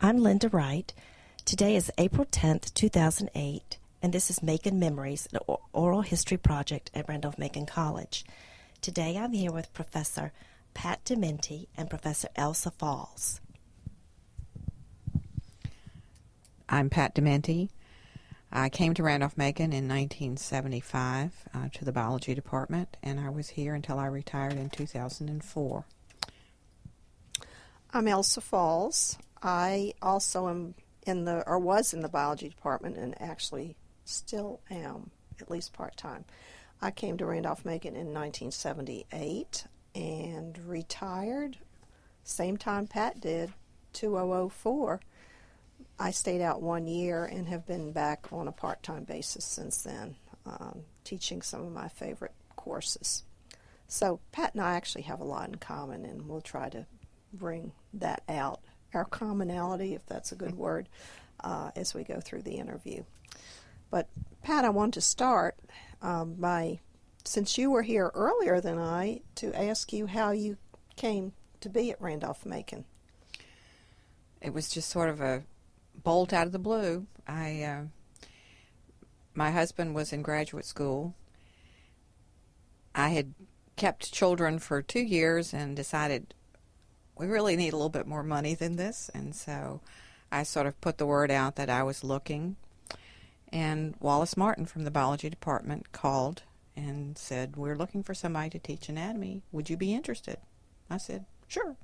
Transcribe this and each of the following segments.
I'm Lynda Wright. Today is April 10th, 2008, and this is Macon Memories, an oral history project at Randolph-Macon College. Today I'm here with Professor Pat Dementi and Professor Elsa Falls. I'm Pat Dementi. I came to Randolph-Macon in 1975 to the biology department, and I was here until I retired in 2004. I'm Elsa Falls. I also am was in the biology department and actually still am, at least part-time. I came to Randolph-Macon in 1978 and retired same time Pat did, 2004. I stayed out 1 year and have been back on a part-time basis since then, teaching some of my favorite courses. So Pat and I actually have a lot in common, and we'll try to bring that out, our commonality, if that's a good word, as we go through the interview. But Pat, I want to start by, since you were here earlier than I, to ask you how you came to be at Randolph-Macon. It was just sort of a bolt out of the blue. My husband was in graduate school. I had kept children for 2 years and decided we really need a little bit more money than this, and so I sort of put the word out that I was looking, and Wallace Martin from the biology department called and said, "We're looking for somebody to teach anatomy. Would you be interested?" I said, "Sure."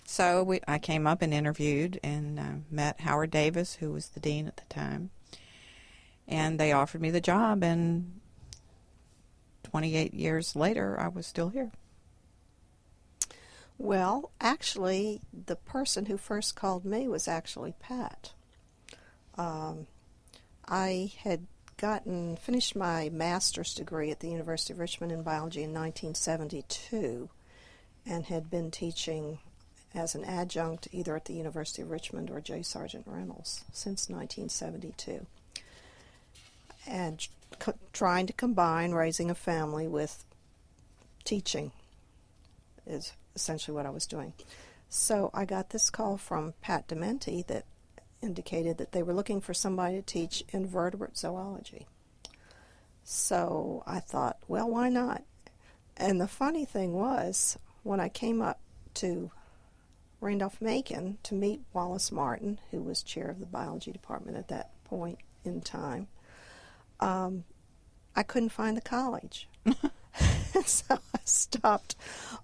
So I came up and interviewed and met Howard Davis, who was the dean at the time, and they offered me the job, and 28 years later I was still here. Well, actually, the person who first called me was actually Pat. I had finished my master's degree at the University of Richmond in biology in 1972 and had been teaching as an adjunct either at the University of Richmond or J. Sargent Reynolds since 1972. And trying to combine raising a family with teaching is essentially what I was doing. So I got this call from Pat Dementi that indicated that they were looking for somebody to teach invertebrate zoology. So I thought, well, why not? And the funny thing was, when I came up to Randolph-Macon to meet Wallace Martin, who was chair of the biology department at that point in time, I couldn't find the college. So I stopped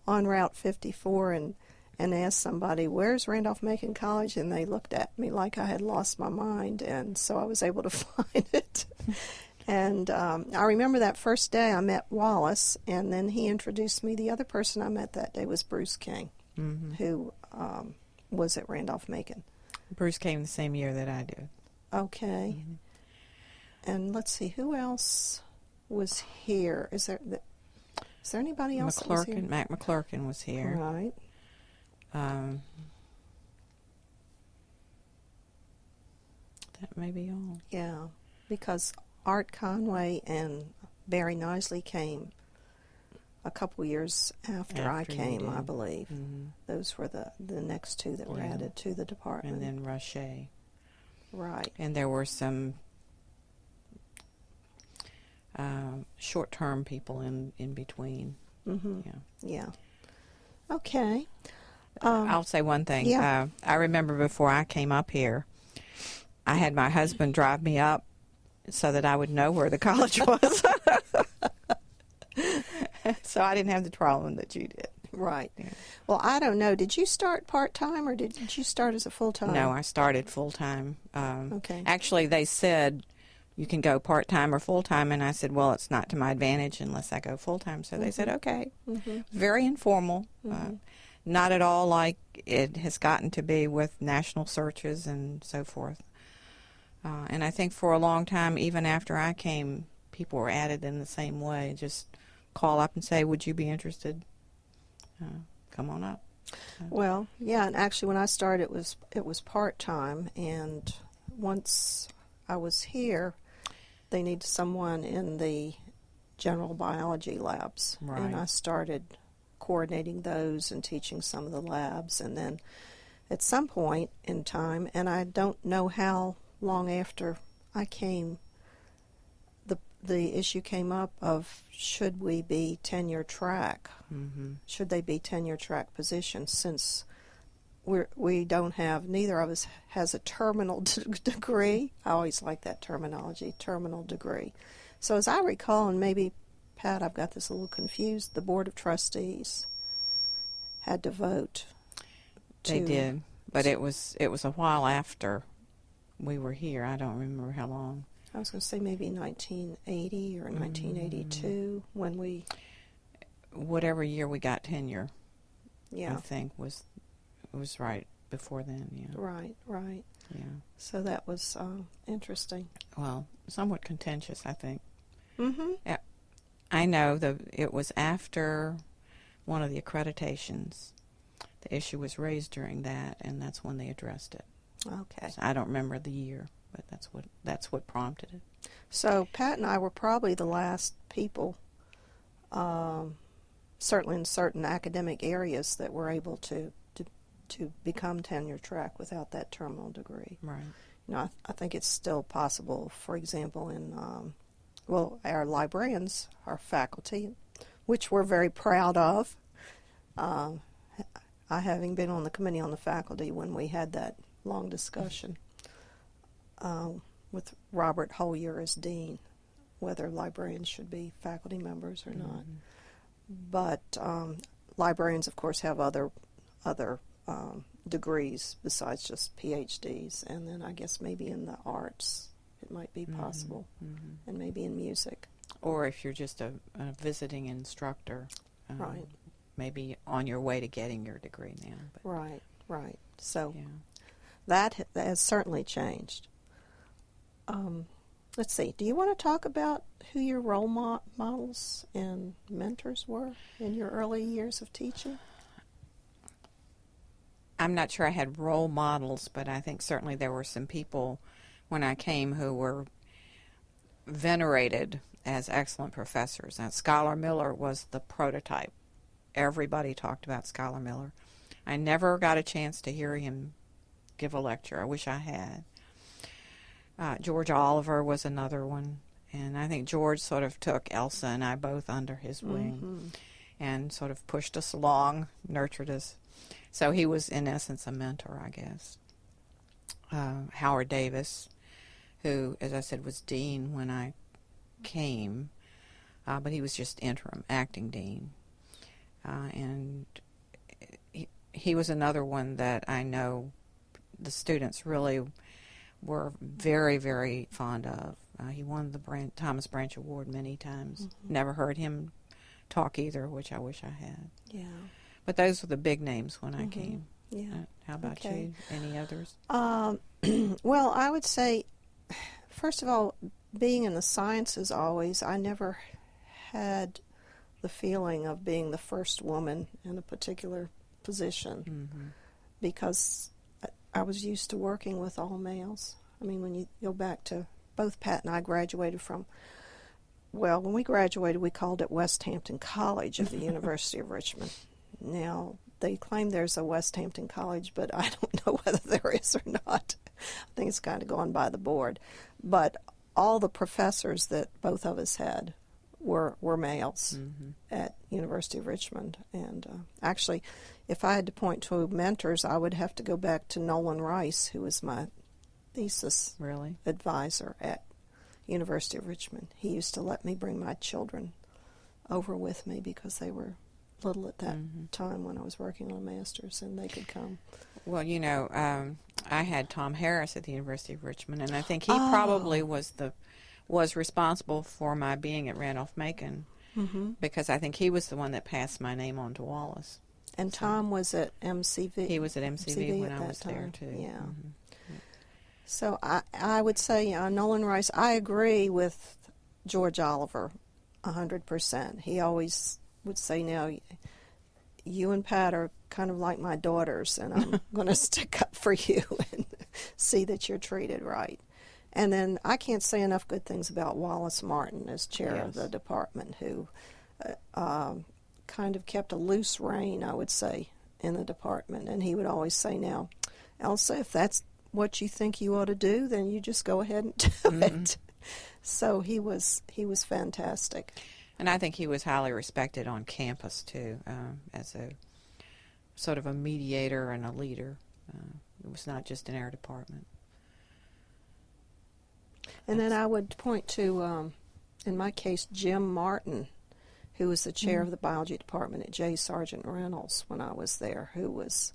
on Route 54 and asked somebody, "Where's Randolph-Macon College?" And they looked at me like I had lost my mind, and so I was able to find it. And I remember that first day I met Wallace, and then he introduced me. The other person I met that day was Bruce King, who was at Randolph-Macon. Bruce came the same year that I did. Okay. And let's see, who else was here? Is there anybody else that was here? Mac McClurkin was here. Right. That may be all. Yeah, because Art Conway and Barry Knisley came a couple years after I came, I believe. Mm-hmm. Those were the next two that were added to the department. And then Roche. Right. And there were some short-term people in between. Mm-hmm. Yeah. Okay. I'll say one thing. Yeah. I remember before I came up here, I had my husband drive me up so that I would know where the college was. So I didn't have the problem that you did. Right. Yeah. Well, I don't know. Did you start part-time or did you start as a full-time? No, I started full-time. Okay. Actually, they said you can go part-time or full-time, and I said, well, it's not to my advantage unless I go full-time. So they said, okay. Mm-hmm. Very informal. Not at all like it has gotten to be with national searches and so forth. And I think for a long time, even after I came, people were added in the same way. Just call up and say, would you be interested? Come on up. Well, yeah, and actually when I started it was part-time, and once I was here, they needed someone in the general biology labs. Right. And I started coordinating those and teaching some of the labs, and then at some point in time, and I don't know how long after I came, the issue came up of should we be tenure track? Mm-hmm. Should they be tenure track positions, since we don't have, neither of us has a terminal degree. I always like that terminology, terminal degree. So as I recall, and maybe, Pat, I've got this a little confused, the Board of Trustees had to vote. They did, but it was a while after we were here. I don't remember how long. I was going to say maybe 1980 or 1982 when we... Whatever year we got tenure, Yeah. I think was right before then, yeah. Right, right. Yeah. So that was interesting. Well, somewhat contentious, I think. Mm-hmm. I know it was after one of the accreditations. The issue was raised during that, and that's when they addressed it. Okay. So I don't remember the year, but that's what prompted it. So Pat and I were probably the last people, certainly in certain academic areas, that were able to become tenure track without that terminal degree. Right. You know, I think it's still possible. For example, in our librarians, our faculty, which we're very proud of. I having been on the committee on the faculty when we had that long discussion with Robert Holyer as dean, whether librarians should be faculty members or not. But librarians, of course, have other degrees besides just PhDs, and then I guess maybe in the arts it might be possible, and maybe in music. Or if you're just a visiting instructor, Right. maybe on your way to getting your degree now. But, Right, right. So yeah. that has certainly changed. Let's see. Do you want to talk about who your role models and mentors were in your early years of teaching? I'm not sure I had role models, but I think certainly there were some people when I came who were venerated as excellent professors. Now, Schuyler Miller was the prototype. Everybody talked about Schuyler Miller. I never got a chance to hear him give a lecture. I wish I had. George Oliver was another one, and I think George sort of took Elsa and I both under his wing and sort of pushed us along, nurtured us. So he was, in essence, a mentor, I guess. Howard Davis, who, as I said, was dean when I came, but he was just interim, acting dean. And he was another one that I know the students really were very, very fond of. He won the Thomas Branch Award many times. Never heard him talk either, which I wish I had. Yeah. But those were the big names when I came. Yeah. How about you? Any others? Well, I would say, first of all, being in the sciences always, I never had the feeling of being the first woman in a particular position because I was used to working with all males. I mean, when you go back to, both Pat and I graduated from, well, when we graduated, we called it West Hampton College of the University of Richmond. Now, they claim there's a West Hampton College, but I don't know whether there is or not. I think it's kind of gone by the board. But all the professors that both of us had were males at University of Richmond. And actually, if I had to point to mentors, I would have to go back to Nolan Rice, who was my thesis advisor at University of Richmond. He used to let me bring my children over with me because they were little at that time when I was working on master's, and they could come. Well, you know, I had Tom Harris at the University of Richmond, and I think he probably was responsible for my being at Randolph-Macon because I think he was the one that passed my name on to Wallace. And Tom was at MCV. He was at MCV when I was time. there, too. Yeah. So I would say Nolan Rice, I agree with George Oliver 100%. He always would say, now, you and Pat are kind of like my daughters, and I'm going to stick up for you and see that you're treated right. And then I can't say enough good things about Wallace Martin as chair of the department, who kind of kept a loose rein, I would say, in the department. And he would always say, now, Elsa, if that's what you think you ought to do, then you just go ahead and do it. So he was fantastic. And I think he was highly respected on campus, too, as a sort of a mediator and a leader. It was not just in our department. And then I would point to, in my case, Jim Martin, who was the chair of the biology department at J. Sargent Reynolds when I was there, who was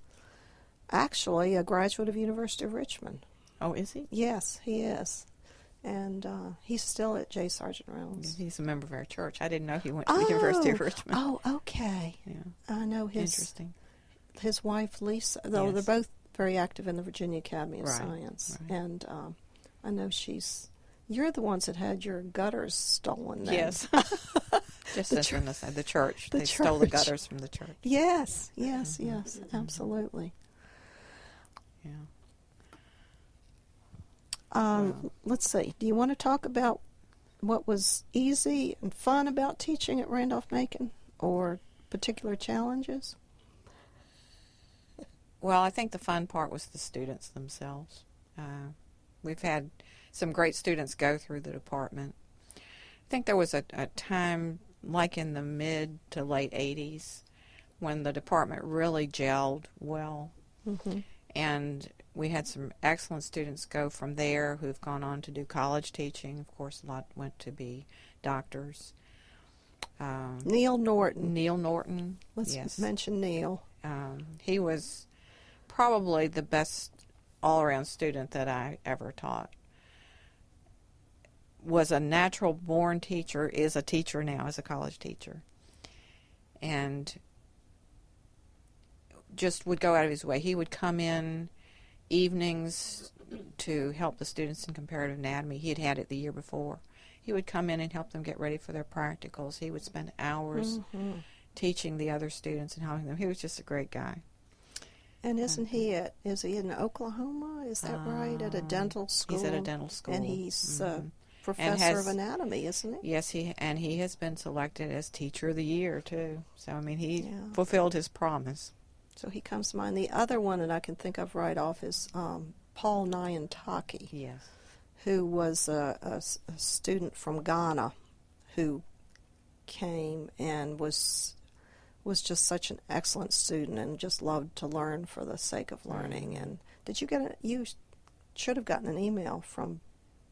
actually a graduate of University of Richmond. Oh, is he? Yes, he is. And he's still at J. Sargent Reynolds. He's a member of our church. I didn't know he went to the University of Richmond. Oh, okay. Yeah. I know Interesting. his wife, Lisa, though Yes. they're both very active in the Virginia Academy of Right, Science. right. And I know you're the ones that had your gutters stolen then. Yes. Just as on the church. The They stole the church. gutters from the church. Yes, absolutely. Yeah. Let's see. Do you want to talk about what was easy and fun about teaching at Randolph-Macon, or particular challenges? Well, I think the fun part was the students themselves. We've had some great students go through the department. I think there was a time, like in the mid to late 80s, when the department really gelled well. Mm-hmm. And we had some excellent students go from there who've gone on to do college teaching. Of course, a lot went to be doctors. Neil Norton. Neil Norton. Let's yes. mention Neil. He was probably the best all-around student that I ever taught. Was a natural-born teacher, is a teacher now, is a college teacher. And just would go out of his way. He would come in evenings to help the students in comparative anatomy. He had had it the year before. He would come in and help them get ready for their practicals. He would spend hours teaching the other students and helping them. He was just a great guy. And is he in Oklahoma? Is that right? At a dental school? He's at a dental school. And he's professor And of anatomy, isn't he? Yes, he has been selected as Teacher of the Year, too. So, I mean, he fulfilled his promise. So he comes to mind. The other one that I can think of right off is Paul Nyantaki, Yes. who was a student from Ghana who came and was just such an excellent student and just loved to learn for the sake of learning. And did you you should have gotten an email from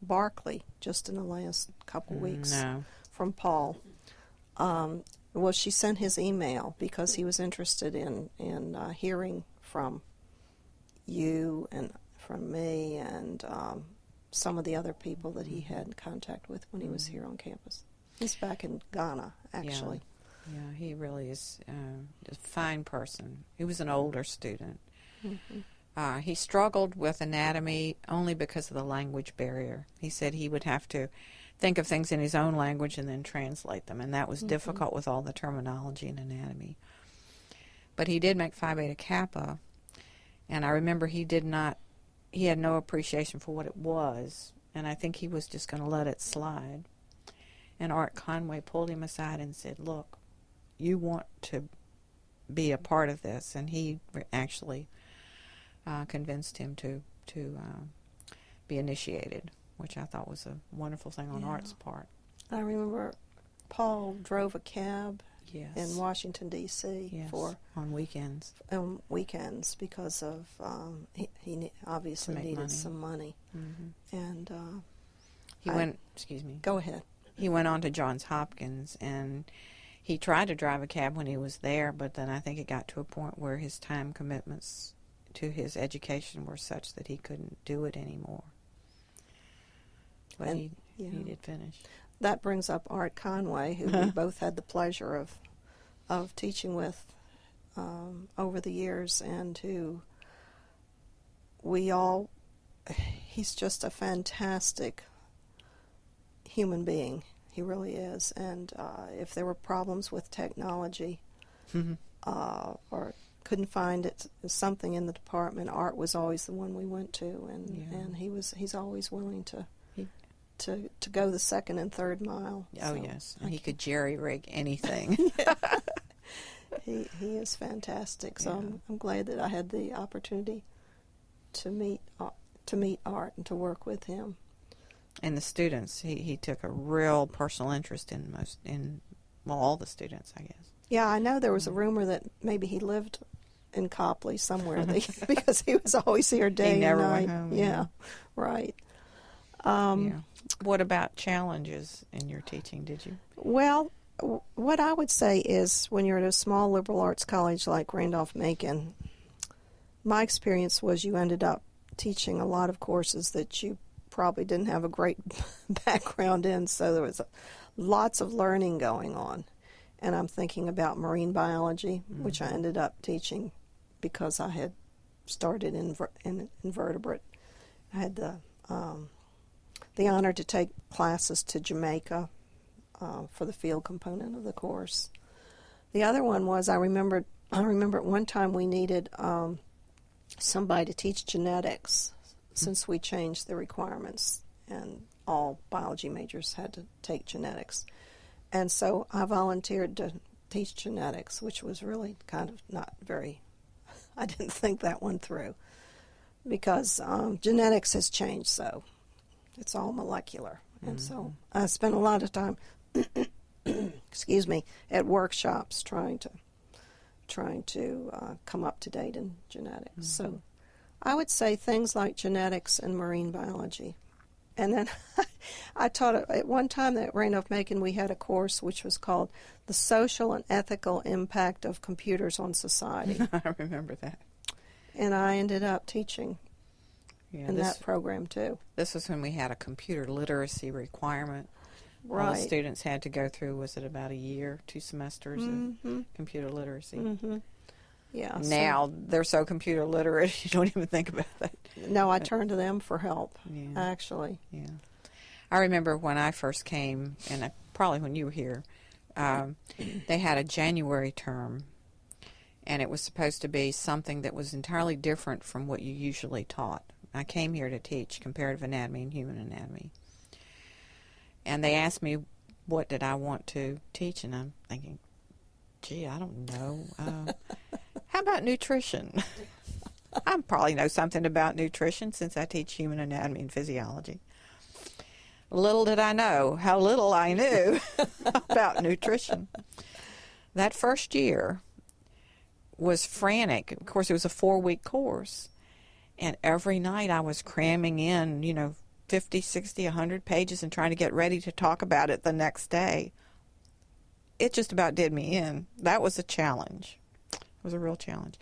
Barclay just in the last couple weeks. No. From Paul. Well, she sent his email because he was interested in hearing from you and from me and some of the other people that he had contact with when he was here on campus. He's back in Ghana, actually. Yeah, he really is a fine person. He was an older student. Mm-hmm. He struggled with anatomy only because of the language barrier. He said he would have to think of things in his own language and then translate them, and that was difficult with all the terminology in anatomy. But he did make Phi Beta Kappa, and I remember he had no appreciation for what it was, and I think he was just going to let it slide. And Art Conway pulled him aside and said, "Look, you want to be a part of this," and he actually convinced him to be initiated, which I thought was a wonderful thing on Art's part. I remember Paul drove a cab Yes. in Washington, D.C. Yes. on weekends because of he obviously To make needed money. some money. Mm-hmm. And He went. Excuse me. Go ahead. He went on to Johns Hopkins, and he tried to drive a cab when he was there, but then I think it got to a point where his time commitments to his education were such that he couldn't do it anymore. But he did finish. That brings up Art Conway, who we both had the pleasure of teaching with over the years, and who he's just a fantastic human being. He really is. And if there were problems with technology or couldn't find something in the department, Art was always the one we went to, and he's always willing to go the second and third mile. Oh, So yes. And he could jerry-rig anything. he is fantastic. So I'm glad that I had the opportunity to meet Art and to work with him. And the students, he took a real personal interest in all the students, I guess. Yeah, I know there was a rumor that maybe he lived in Copley somewhere because he was always here day He never and night. went home. Yeah, right. Yeah. What about challenges in your teaching, did you? Well, what I would say is when you're at a small liberal arts college like Randolph-Macon, my experience was you ended up teaching a lot of courses that you probably didn't have a great background in, so there was lots of learning going on. And I'm thinking about marine biology, which I ended up teaching because I had started in invertebrate. I had the honor to take classes to Jamaica for the field component of the course. The other one was I remember at one time we needed somebody to teach genetics since we changed the requirements and all biology majors had to take genetics. And so I volunteered to teach genetics, which was really kind of not very, I didn't think that one through because genetics has changed, so it's all molecular. And so I spent a lot of time, excuse me, at workshops trying to come up to date in genetics. So I would say things like genetics and marine biology. And then I taught at one time at Randolph-Macon we had a course which was called The Social and Ethical Impact of Computers on Society. I remember that. And I ended up teaching in that program too. This was when we had a computer literacy requirement. Right. All the students had to go through, was it about a year, 2 semesters of computer literacy? Yeah. Now they're so computer literate, you don't even think about that. No, I turned to them for help, Yeah. actually. Yeah. I remember when I first came, and probably when you were here, they had a January term, and it was supposed to be something that was entirely different from what you usually taught. I came here to teach comparative anatomy and human anatomy. And they asked me what did I want to teach, and I'm thinking, gee, I don't know. How about nutrition? I probably know something about nutrition since I teach human anatomy and physiology. Little did I know how little I knew about nutrition. That first year was frantic. Of course, it was a 4-week course, and every night I was cramming in, 50, 60, 100 pages and trying to get ready to talk about it the next day. It just about did me in. That was a challenge. It was a real challenge.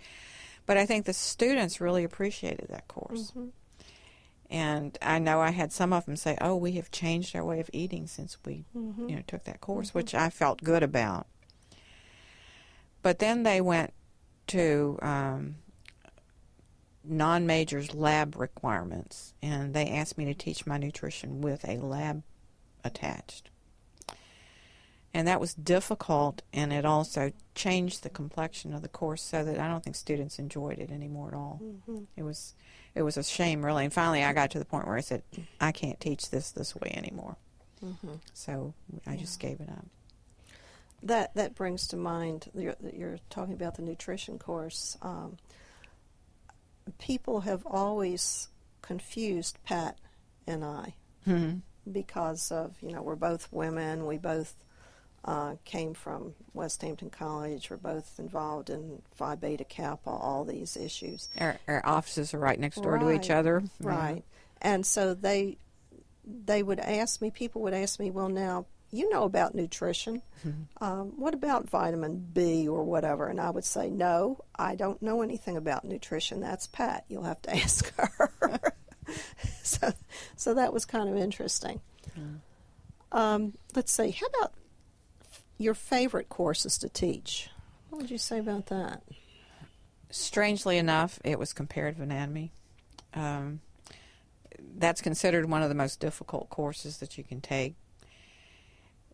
But I think the students really appreciated that course. And I know I had some of them say, oh, we have changed our way of eating since we took that course, which I felt good about. But then they went to non-majors lab requirements, and they asked me to teach my nutrition with a lab attached. And that was difficult, and it also changed the complexion of the course so that I don't think students enjoyed it anymore at all. It was a shame, really. And finally I got to the point where I said, I can't teach this way anymore. So I just gave it up. That brings to mind, you're talking about the nutrition course. People have always confused Pat and I because of, we're both women, we both came from West Hampton College, we're both involved in Phi Beta Kappa, all these issues. Our offices are right next door to each other. Right. And so they would ask me, people would ask me, well, now, you know about nutrition. What about vitamin B or whatever? And I would say, no, I don't know anything about nutrition. That's Pat. You'll have to ask her. So that was kind of interesting. Let's see. How about your favorite courses to teach? What would you say about that? Strangely enough, it was comparative anatomy. That's considered one of the most difficult courses that you can take.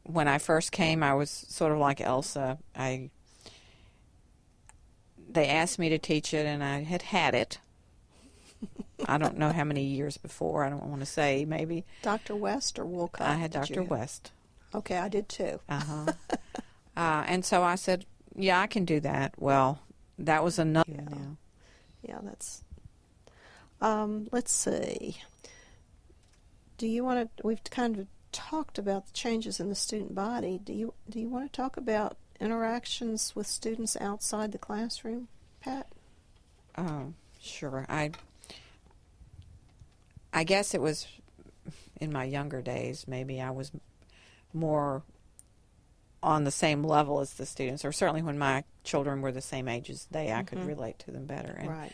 When I first came, I was sort of like Elsa. They asked me to teach it, and I had it. I don't know how many years before. I don't want to say, maybe. Dr. West or Wolcott? I had Dr. West. Okay, I did too. And so I said, yeah, I can do that. Well, that was enough. Yeah, that's... Let's see. Do you want to? We've kind of talked about the changes in the student body. Do you want to talk about interactions with students outside the classroom, Pat? Sure. I guess it was in my younger days. Maybe I was more on the same level as the students, or certainly when my children were the same age as they, I could relate to them better. And Right.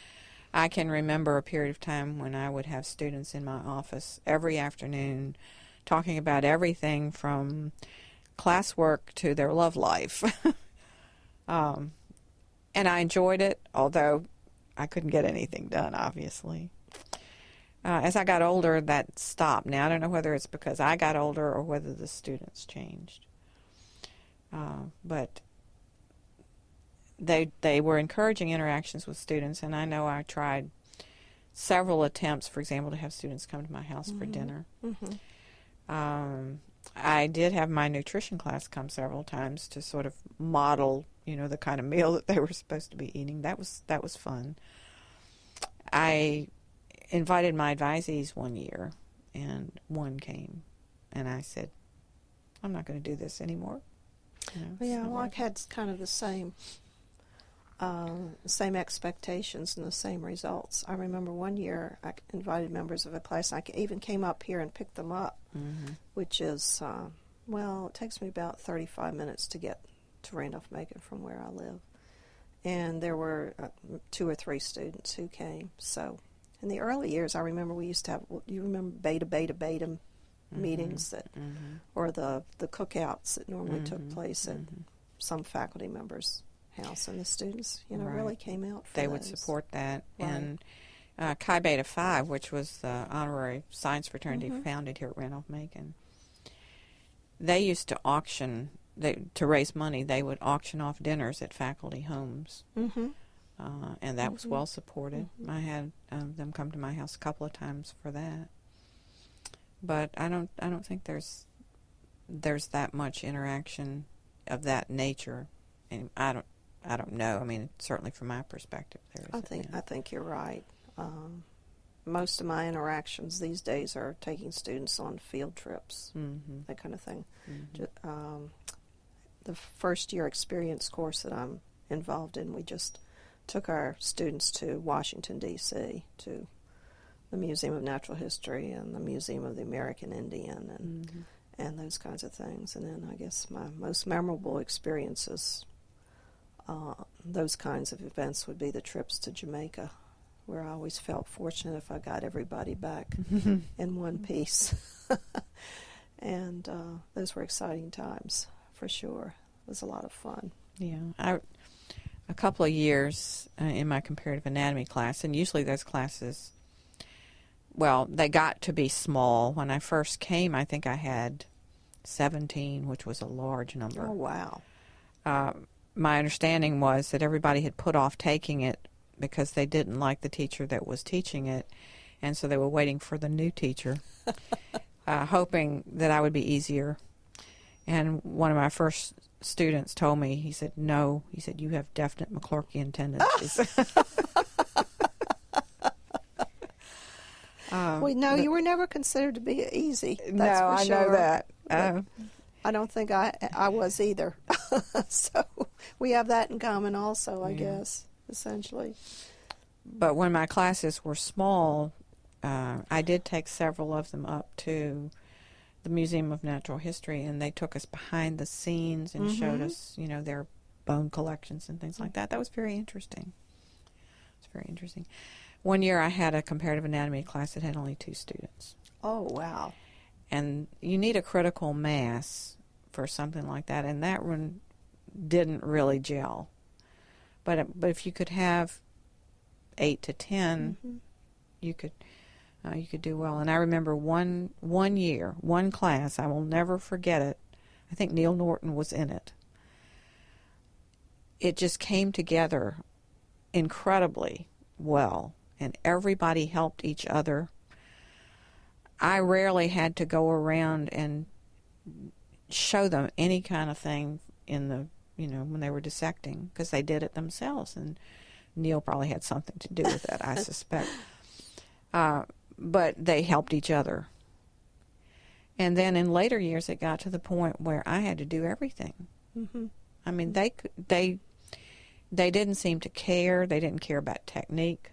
I can remember a period of time when I would have students in my office every afternoon talking about everything from classwork to their love life. And I enjoyed it, although I couldn't get anything done, obviously. As I got older, that stopped. Now, I don't know whether it's because I got older or whether the students changed. But they were encouraging interactions with students, and I know I tried several attempts, for example, to have students come to my house for dinner. I did have my nutrition class come several times to sort of model, the kind of meal that they were supposed to be eating. That was fun. I invited my advisees one year, and one came, and I said, I'm not going to do this anymore. Well, I had kind of the same expectations and the same results. I remember one year I invited members of a class. I even came up here and picked them up, which is, it takes me about 35 minutes to get to Randolph-Macon from where I live. And there were 2 or 3 students who came. So in the early years, I remember we used to have, you remember beta meetings that, or the cookouts that normally took place at some faculty members' house, and the students, really came out for They those. would support that. Right. And Chi Beta Phi, which was the honorary science fraternity founded here at Randolph-Macon, they used to auction, to raise money, they would auction off dinners at faculty homes. And that was well supported. I had them come to my house a couple of times for that. But I don't think there's that much interaction of that nature, and I don't know. I mean, certainly from my perspective, there isn't. I think you're right. Most of my interactions these days are taking students on field trips, that kind of thing. The first year experience course that I'm involved in, we just took our students to Washington, D.C., to the Museum of Natural History and the Museum of the American Indian and those kinds of things. And then I guess my most memorable experiences, those kinds of events, would be the trips to Jamaica, where I always felt fortunate if I got everybody back in one piece. And those were exciting times, for sure. It was a lot of fun. Yeah. A couple of years in my comparative anatomy class, and usually those classes, they got to be small. When I first came, I think I had 17, which was a large number. Oh, wow. My understanding was that everybody had put off taking it because they didn't like the teacher that was teaching it, and so they were waiting for the new teacher, hoping that I would be easier. And one of my first students told me, he said, no, he said, you have definite McClurkian tendencies. You were never considered to be easy. That's no, for I sure. know that. I don't think I was either. So we have that in common also, I guess, essentially. But when my classes were small, I did take several of them up to the Museum of Natural History, and they took us behind the scenes and showed us, their bone collections and things like that. That was very interesting. It's very interesting. One year I had a comparative anatomy class that had only 2 students. Oh, wow. And you need a critical mass for something like that, and that one didn't really gel. But if you could have 8 to 10, you could do well. And I remember one year, one class, I will never forget it. I think Neil Norton was in it. It just came together incredibly well, and everybody helped each other. I rarely had to go around and show them any kind of thing in the, when they were dissecting, because they did it themselves, and Neil probably had something to do with that, I suspect. but they helped each other. And then in later years, it got to the point where I had to do everything. Mm-hmm. I mean, they didn't seem to care. They didn't care about technique.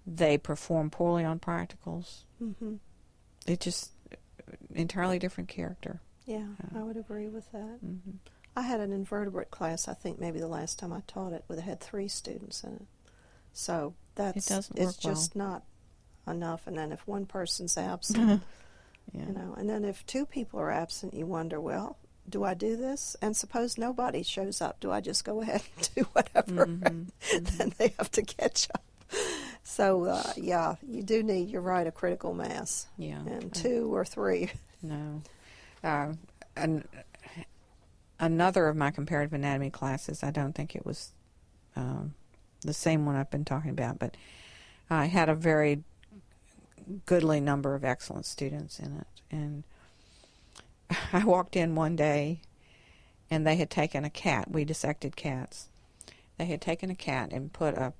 They performed poorly on practicals. Mm-hmm. It just entirely different character. Yeah, I would agree with that. Mm-hmm. I had an invertebrate class, I think maybe the last time I taught it, where it had 3 students in it. So It doesn't it's work just not enough. And then if one person's absent, Yeah. you know, and then if 2 people are absent, you wonder, well, do I do this? And suppose nobody shows up, do I just go ahead and do whatever? Mm-hmm. Then they have to catch up. So, yeah, you do need, you're right, a critical mass. Yeah. And 2 or 3. No. And another of my comparative anatomy classes, I don't think it was the same one I've been talking about, but I had a very goodly number of excellent students in it. And I walked in one day, and they had taken a cat. We dissected cats. They had taken a cat and put a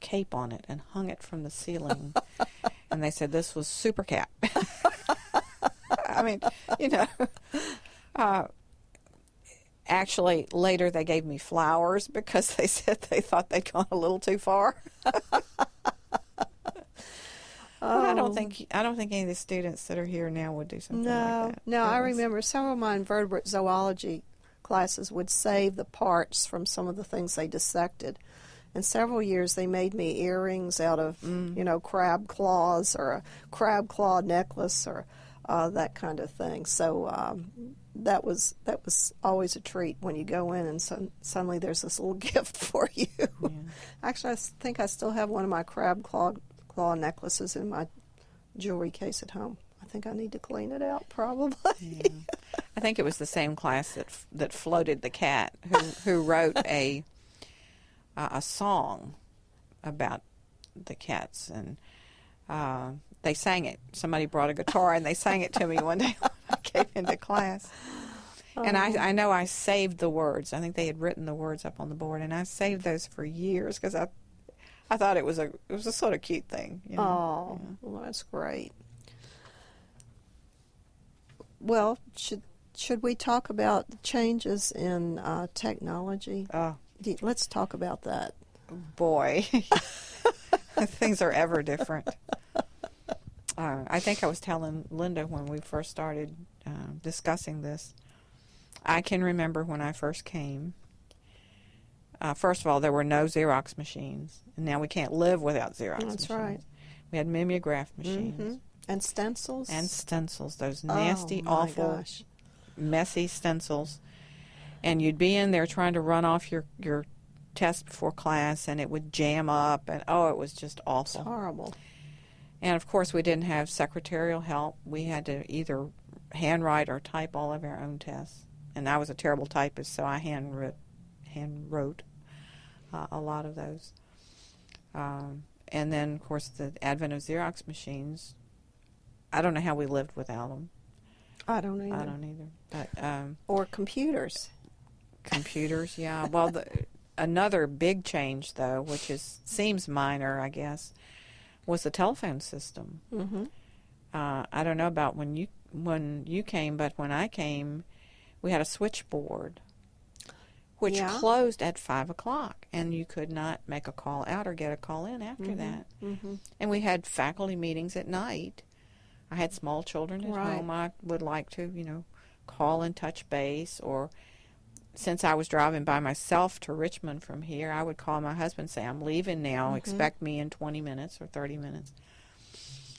cape on it and hung it from the ceiling. And they said this was Super Cat. I mean, you know. Actually, later they gave me flowers because they said they thought they'd gone a little too far. But I don't think any of the students that are here now would do something like that. No, I remember several of my invertebrate zoology classes would save the parts from some of the things they dissected. And several years they made me earrings out of, you know, crab claws or a crab claw necklace or that kind of thing. So that was always a treat when you go in and suddenly there's this little gift for you. Yeah. Actually, I think I still have one of my crab claw necklaces in my jewelry case at home. I think I need to clean it out, probably. Yeah. I think it was the same class that floated the cat who wrote a song about the cats, and they sang it. Somebody brought a guitar and they sang it to me one day when I came into class. And I know I saved the words. I think they had written the words up on the board, and I saved those for years because I thought it was a sort of cute thing. You know? Oh, yeah. Well, that's great. Well, should we talk about the changes in technology? Let's talk about that. Boy, things are ever different. I think I was telling Lynda when we first started discussing this. I can remember when I first came. First of all, there were no Xerox machines, and now we can't live without Xerox machines. That's right. We had mimeograph machines. Mm-hmm. And stencils? And stencils, those nasty, awful, messy stencils. And you'd be in there trying to run off your test before class, and it would jam up, and it was just awful. It's horrible. And of course, we didn't have secretarial help. We had to either handwrite or type all of our own tests. And I was a terrible typist, so I hand wrote a lot of those. And then, of course, the advent of Xerox machines. I don't know how we lived without them. I don't either. But or computers. Computers, yeah. Well, another big change, though, which seems minor, I guess, was the telephone system. Mm-hmm. I don't know about when you came, but when I came, we had a switchboard, which closed at 5 o'clock, and you could not make a call out or get a call in after that. Mm-hmm. And we had faculty meetings at night. I had small children at home. I would like to, call and touch base, or since I was driving by myself to Richmond from here, I would call my husband and say, I'm leaving now. Mm-hmm. Expect me in 20 minutes or 30 minutes.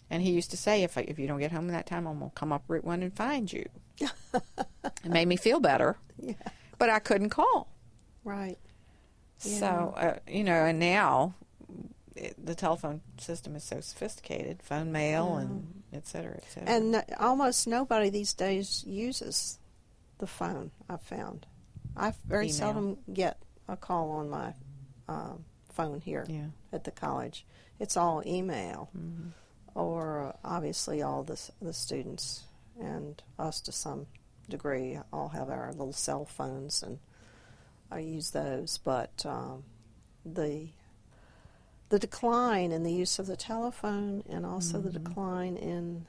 And he used to say, if you don't get home in that time, I'm going to come up Route 1 and find you. It made me feel better. Yeah. But I couldn't call. Right. Yeah. So, and now the telephone system is so sophisticated, phone mail and et cetera, et cetera. And almost nobody these days uses the phone, I've found. I very seldom get a call on my phone here at the college. It's all email, or obviously all the students and us to some degree all have our little cell phones, and I use those. But the the decline in the use of the telephone and also the decline in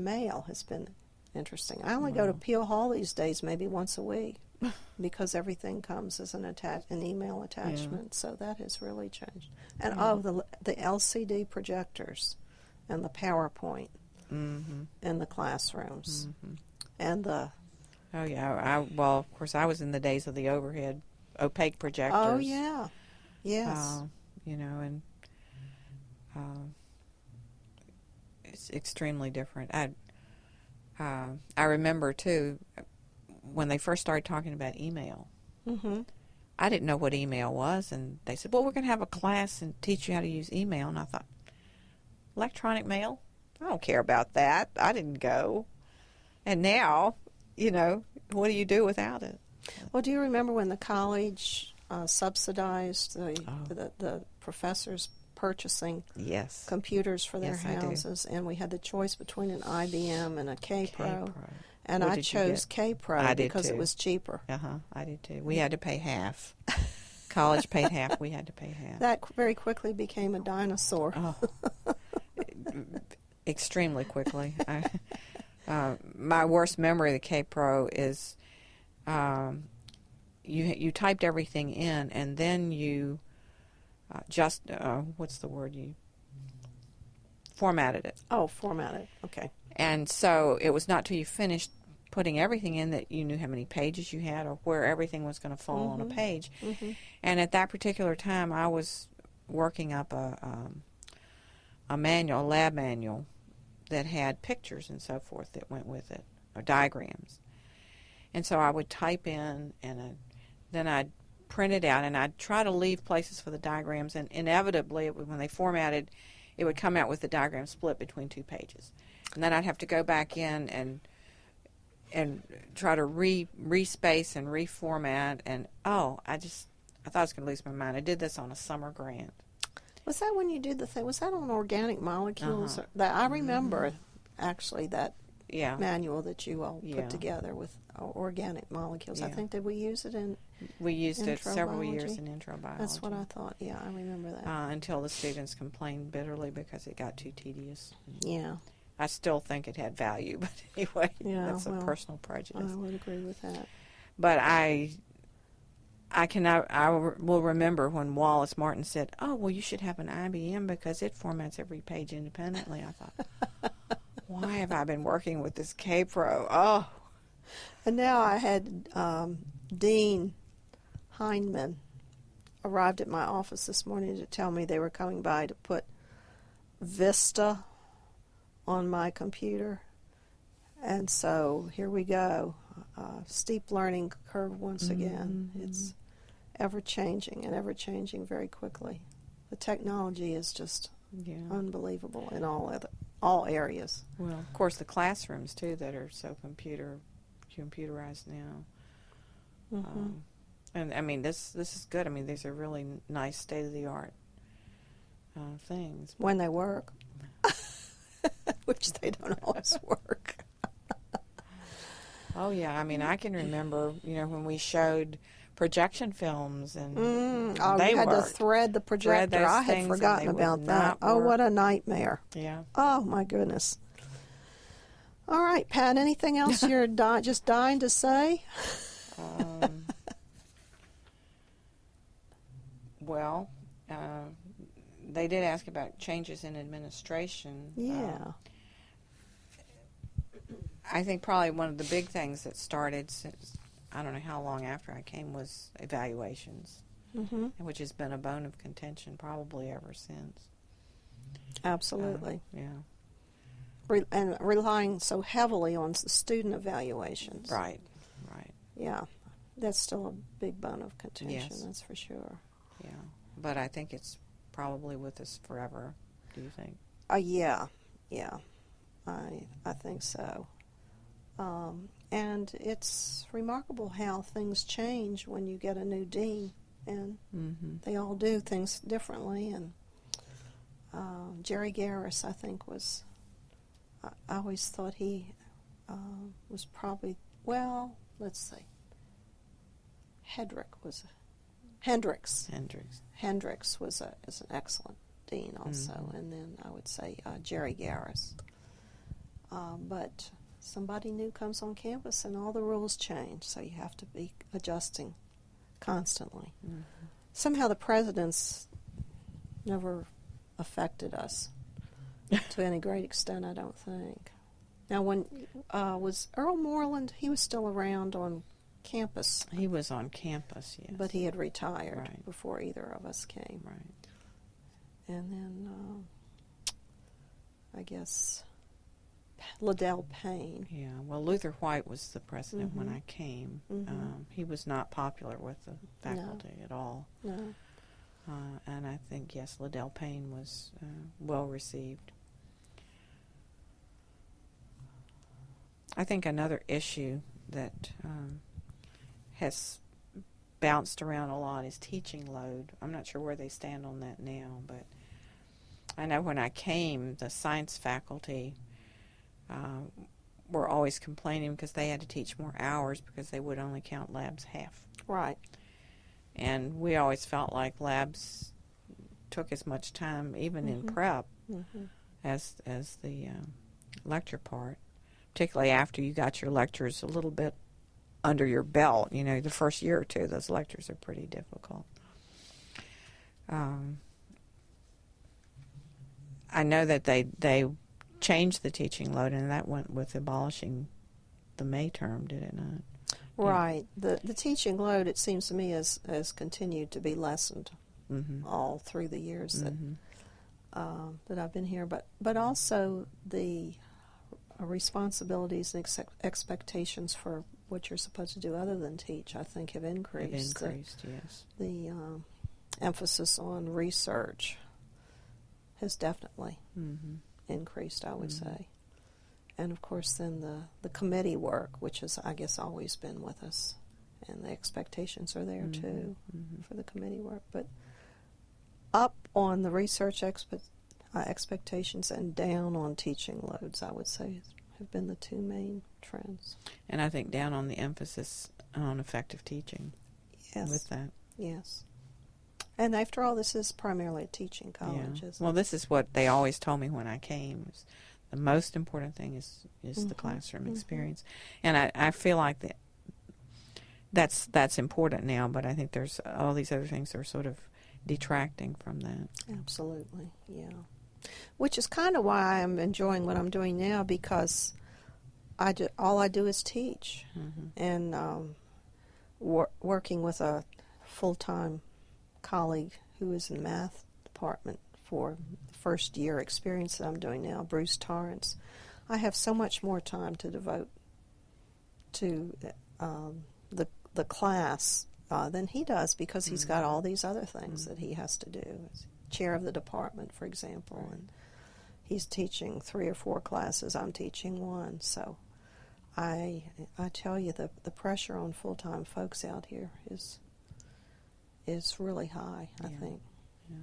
mail has been interesting. I only go to Peel Hall these days maybe once a week because everything comes as an email attachment. So that has really changed. And the LCD projectors and the PowerPoint in the classrooms and the well, of course, I was in the days of the overhead opaque projectors. Oh yeah, yes. And it's extremely different. I remember too when they first started talking about email. I didn't know what email was, and they said, "Well, we're going to have a class and teach you how to use email." And I thought, electronic mail? I don't care about that. I didn't go. And now, what do you do without it? Well, do you remember when the college subsidized the professors purchasing computers for their houses, and we had the choice between an IBM and a K-Pro. And I chose K-Pro because it was cheaper. I did too. We had to pay half. College paid half. We had to pay half. That very quickly became a dinosaur. Extremely quickly. My worst memory of the K-Pro is you typed everything in, and then you what's the word? You formatted it. Oh, formatted. Okay. And so it was not till you finished putting everything in that you knew how many pages you had or where everything was going to fall on a page. And at that particular time, I was working up a lab manual that had pictures and so forth that went with it, or diagrams. And so I would type in, and then I'd print it out, and I'd try to leave places for the diagrams, and inevitably, when they formatted, it would come out with the diagram split between two pages. And then I'd have to go back in and try to respace and reformat, and I thought I was going to lose my mind. I did this on a summer grant. Was that when you did the thing? Was that on organic molecules? That I remember actually that manual that you all put together with organic molecules. I think, did we use it in? We used it several years in intro biology. That's what I thought. Yeah, I remember that. Until the students complained bitterly because it got too tedious. Yeah. I still think it had value, but anyway, that's a personal prejudice. I would agree with that. But I will remember when Wallace Martin said, "Oh, well, you should have an IBM because it formats every page independently." I thought, why have I been working with this K-Pro? Oh. And now I had Dean Hindman arrived at my office this morning to tell me they were coming by to put Vista on my computer. And so here we go. Steep learning curve once again. It's ever-changing and ever-changing very quickly. The technology is just unbelievable in all areas. Well, of course, the classrooms, too, that are so computerized now. And, I mean, this is good. I mean, these are really nice state-of-the-art things. When they work. Which they don't always work. Oh, yeah. I mean, I can remember, when we showed projection films, and they you had worked. to thread the projector. I had forgotten about that. Oh, what a nightmare. Yeah. Oh, my goodness. All right, Pat, anything else you're just dying to say? Well, they did ask about changes in administration. Yeah. I think probably one of the big things that started since, I don't know how long after I came, was evaluations, which has been a bone of contention probably ever since. Absolutely. Yeah. And relying so heavily on the student evaluations. Right. Yeah. That's still a big bone of contention, that's for sure. Yeah. But I think it's probably with us forever, do you think? Yeah. I think so. And it's remarkable how things change when you get a new dean, and they all do things differently. And Jerry Garris, I think, was, I always thought he was probably, let's see, Hendricks was is an excellent dean also, and then I would say Jerry Garris. But somebody new comes on campus and all the rules change, so you have to be adjusting constantly. Mm-hmm. Somehow the presidents never affected us to any great extent, I don't think. Now, when was Earl Moreland, he was still around on campus. He was on campus, yes. But he had retired Right. before either of us came. Right. And then, I guess, Liddell Payne. Yeah, well, Luther White was the president when Mhm. I came. Mhm. He was not popular with the faculty at all. No. And I think, yes, Liddell Payne was well received. I think another issue that has bounced around a lot is teaching load. I'm not sure where they stand on that now, but I know when I came, the science faculty were always complaining because they had to teach more hours because they would only count labs half. Right. And we always felt like labs took as much time, even in Mhm. prep, Mm-hmm. as the lecture part, particularly after you got your lectures a little bit under your belt. You know, the first year or two, those lectures are pretty difficult. I know that they changed the teaching load, and that went with abolishing the May term, did it not? Right. The teaching load, it seems to me, has continued to be lessened Mm-hmm. all through the years Mm-hmm. that I've been here, but also the responsibilities and expectations for what you're supposed to do other than teach, I think, have increased. Have increased, yes. The emphasis on research has definitely Mm-hmm. increased, I would Mhm. say. And of course then the committee work, which has, I guess, always been with us, and the expectations are there Mhm. too Mhm. for the committee work. But up on the research expectations and down on teaching loads, I would say, have been the two main trends. And I think down on the emphasis on effective teaching Yes. with that. Yes. And after all, this is primarily a teaching college, Yeah. isn't Well, it? this is what they always told me when I came. Is the most important thing is the Mhm. classroom Mhm. experience. And I feel like that's important now, but I think there's all these other things that are sort of detracting from that. Absolutely, yeah. Which is kind of why I'm enjoying what I'm doing now, because all I do is teach. Mm-hmm. And working with a full-time colleague who is in the math department for the first year experience that I'm doing now, Bruce Torrance, I have so much more time to devote to the class than he does, because he's got all these other things that he has to do. As chair of the department, for example, Right. and he's teaching 3 or 4 classes. I'm teaching 1, so I tell you, the pressure on full-time folks out here is really high, I Yeah. think. Yeah.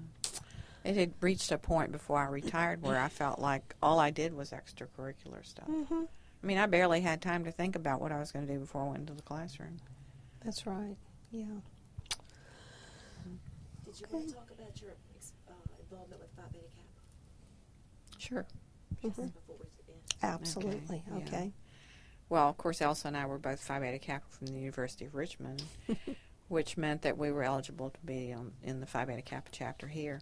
It had reached a point before I retired where I felt like all I did was extracurricular stuff. Mm-hmm. I mean, I barely had time to think about what I was going to do before I went into the classroom. That's right, yeah. Did you want to talk about your involvement with Phi Beta Kappa? Sure. Mhm. Before we end? Absolutely, Okay, yeah. okay. Well, of course, Elsa and I were both Phi Beta Kappa from the University of Richmond, which meant that we were eligible to be in the Phi Beta Kappa chapter here.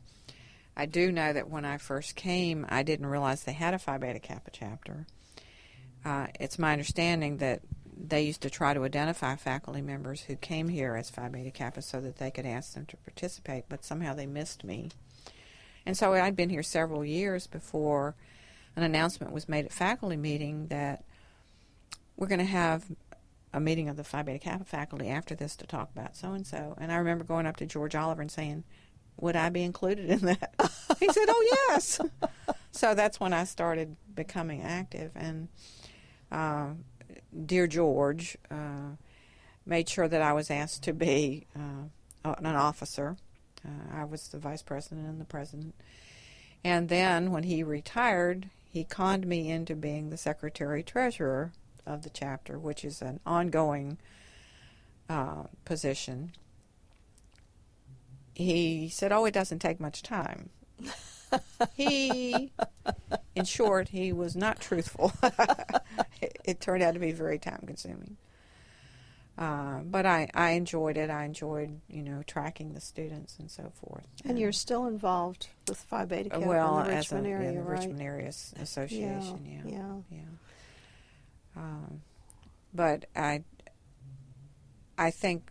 I do know that when I first came, I didn't realize they had a Phi Beta Kappa chapter. It's my understanding that they used to try to identify faculty members who came here as Phi Beta Kappa so that they could ask them to participate, but somehow they missed me. And so I'd been here several years before an announcement was made at faculty meeting that we're going to have a meeting of the Phi Beta Kappa faculty after this to talk about so-and-so. And I remember going up to George Oliver and saying, would I be included in that? He said, oh, yes. So that's when I started becoming active. And dear George made sure that I was asked to be an officer. I was the vice president and the president. And then when he retired, he conned me into being the secretary-treasurer of the chapter, which is an ongoing position. He said, oh, it doesn't take much time. In short, he was not truthful. It turned out to be very time consuming. But I enjoyed it. I enjoyed, tracking the students and so forth. And you're still involved with Phi Beta Kappa well, in the Richmond area, in the right? Richmond Area Association, Yeah. But I think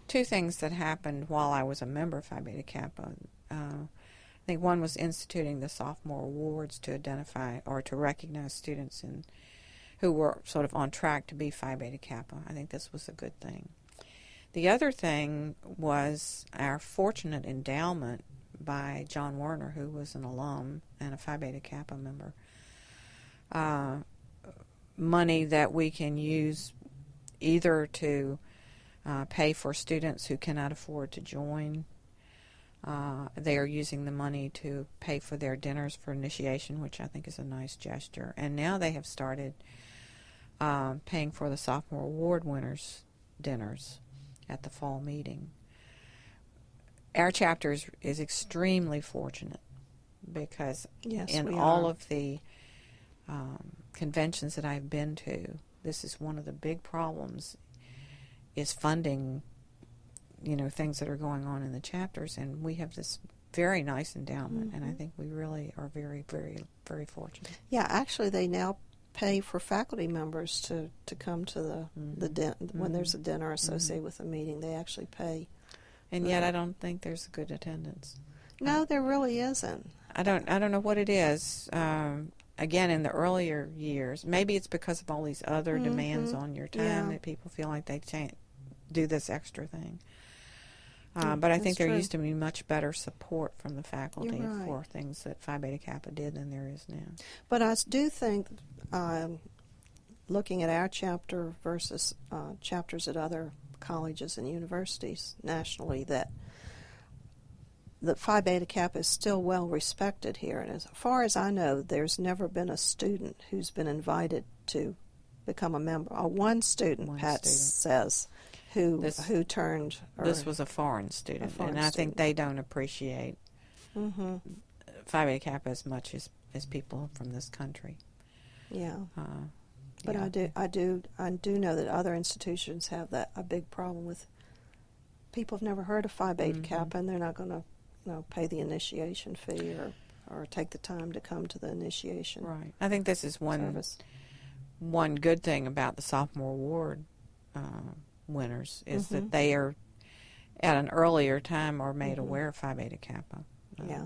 two things that happened while I was a member of Phi Beta Kappa. I think one was instituting the sophomore awards to identify or to recognize students who were sort of on track to be Phi Beta Kappa. I think this was a good thing. The other thing was our fortunate endowment by John Werner, who was an alum and a Phi Beta Kappa member. Money that we can use either to pay for students who cannot afford to join. They are using the money to pay for their dinners for initiation, which I think is a nice gesture. And now they have started paying for the sophomore award winners' dinners at the fall meeting. Our chapter is extremely fortunate because in all of the conventions that I've been to, this is one of the big problems, is funding, things that are going on in the chapters, and we have this very nice endowment, and I think we really are very, very, very fortunate. Yeah, actually they now pay for faculty members to come to when there's a dinner associated with a meeting. They actually pay. And yet I don't think there's a good attendance. No, there really isn't. I don't know what it is. Again, in the earlier years, maybe it's because of all these other demands on your time that people feel like they can't do this extra thing. But I think there used to be much better support from the faculty for things that Phi Beta Kappa did than there is now. But I do think, looking at our chapter versus chapters at other colleges and universities nationally, that Phi Beta Kappa is still well respected here. And as far as I know, there's never been a student who's been invited to become a member. One student, Pat says, who turned. This was a foreign student, and I think they don't appreciate Phi Beta Kappa as much as people from this country. Yeah. But I do know that other institutions have a big problem with people have never heard of Phi Beta Kappa, and they're not going to pay the initiation fee or take the time to come to the initiation. Right. I think this is one good thing about the sophomore award winners is that they are at an earlier time are made aware of Phi Beta Kappa. Yeah.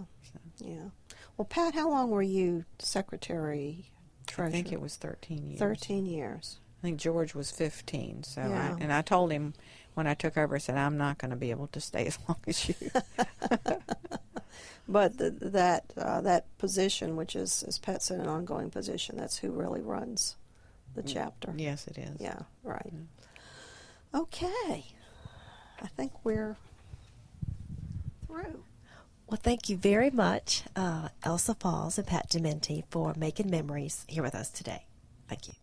Well, Pat, how long were you secretary treasurer? I think it was 13 years. 13 years. I think George was 15. So I told him when I took over, I said, I'm not going to be able to stay as long as you. But that position, which is, as Pat said, an ongoing position, that's who really runs the chapter. Yes, it is. Yeah, right. Yeah. Okay. I think we're through. Well, thank you very much, Elsa Falls and Pat Dementi, for making memories here with us today. Thank you.